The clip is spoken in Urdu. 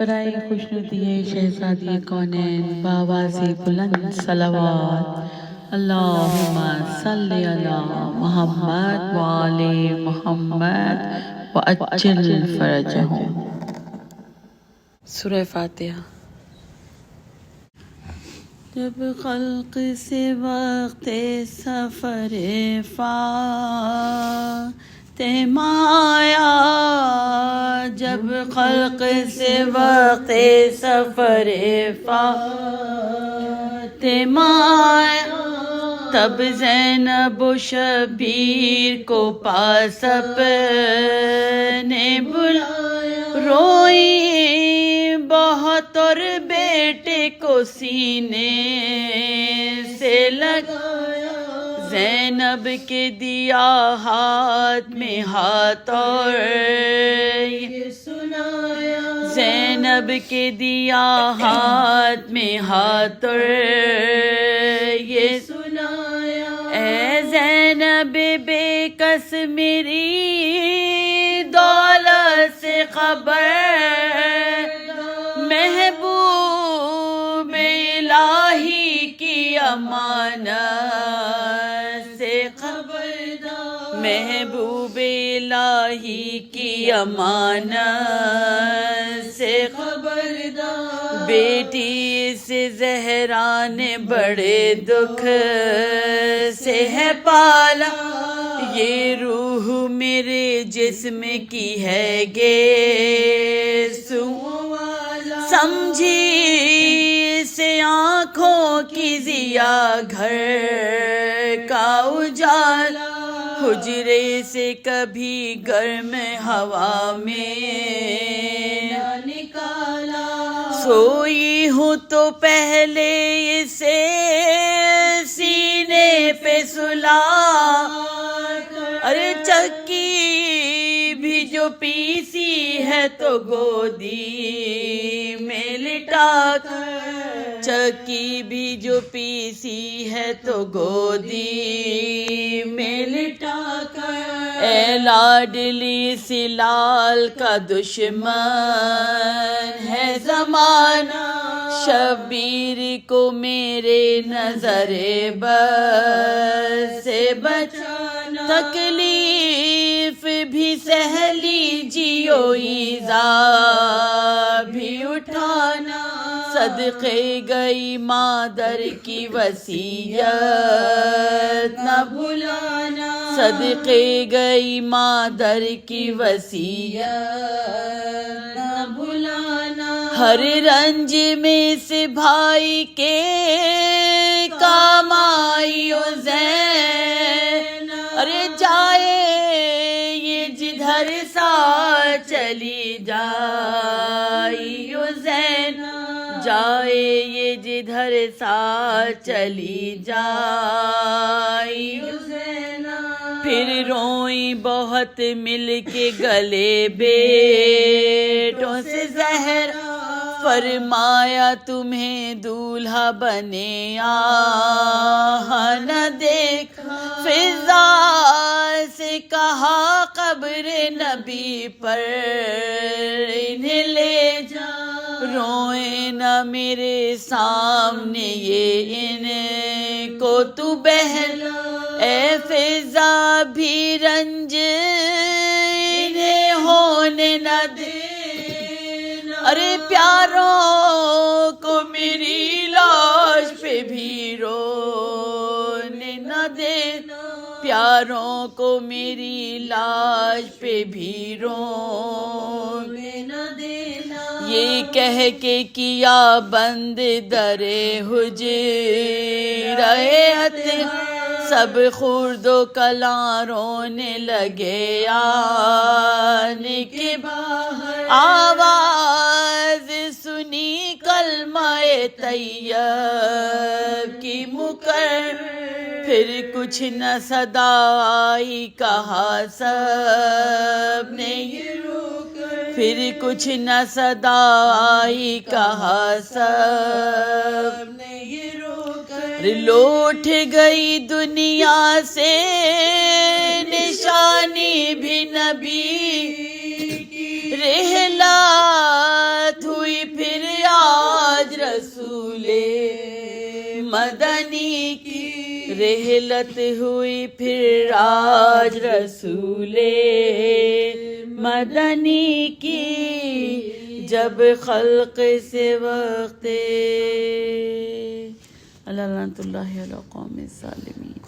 برائے خوشنودی شہزادی کونین بآواز بلند صلوات اللہم صلی علی محمد وآل محمد وعجل فرجہم۔ سورہ فاتحہ۔ جب خلق سے وقت سفر فاطمہ آیا، جب خلق سے وقت سفر فاطمہ آیا، تب زینب و شبیر کو پاس اپنے بلایا، روئی بہت اور بیٹے کو سینے سے لگایا، زینب کے دیا ہاتھ میں ہاتھ اور یہ سنایا، زینب کے دیا ہاتھ میں ہاتھ اور یہ سنایا، اے زینب بے کس میری دولت سے خبر، محبوب الہی کی امانت سے خبردار، محبوب الہی کی امانت سے خبردار، بیٹی سے زہرا نے بڑے دکھ سے ہے پالا، یہ روح میرے جسم کی ہے گے سو، سمجھی سے آنکھوں کی ضیا گھر کا اجالا، حجرے سے کبھی گرم ہوا میں نہ نکالا، سوئی ہوں تو پہلے اسے سینے پہ سلا، ارے چکی بھی جو پیسی ہے تو گودی میں لٹا کر، چکی بھی جو پیسی ہے تو گودی میں لٹا کر، اے لاڈلی سی لال کا دشمن ہے زمانہ، شبیر کو میرے نظر بد سے بچانا، تکلیف بھی سہلی جیو ایذا بھی اٹھانا، صدقے گئی مادر کی وصیت نہ بھلانا، صدقے گئی مادر کی وصیت نہ بھلانا، ہر رنج میں سے بھائی کے کام آئی او زین، ارے جائے یہ جدھر سا چلی جائی او زین، جائے یہ جدھر سا چلی جائی او زین، پھر روئی بہت مل کے گلے بیٹوں سے زہرا، فرمایا تمہیں دولہا بنے آہ نہ دیکھ، فضا سے کہا قبر نبی پر انہیں لے جا، روئے نہ میرے سامنے یہ ان کو تو بہلا، اے فضا بھی رنج انہیں ہونے نہ دے، ارے پیاروں کو میری لاش پہ بھی رونے نہ دینا، پیاروں کو میری لاش پہ بھی رونے نہ دینا، یہ کہہ کے کیا بند در حجرہ اطہر، سب خرد و کلاں رونے لگے آنے کے باہر، آواز سنی کلمہ طیب کی مکر، پھر کچھ نہ صدا آئی کہا سب نے یہ رو کر، پھر کچھ نہ صدا آئی کہا سب نے یہ رو کر، لوٹ گئی دنیا سے نشانی بھی نبی کی، رحلات ہوئی مدنی کی رحلت ہوئی پھر آج رسول مدنی کی جب خلق سے وقت اللہ لعنت اللہ علی قوم الظالمین.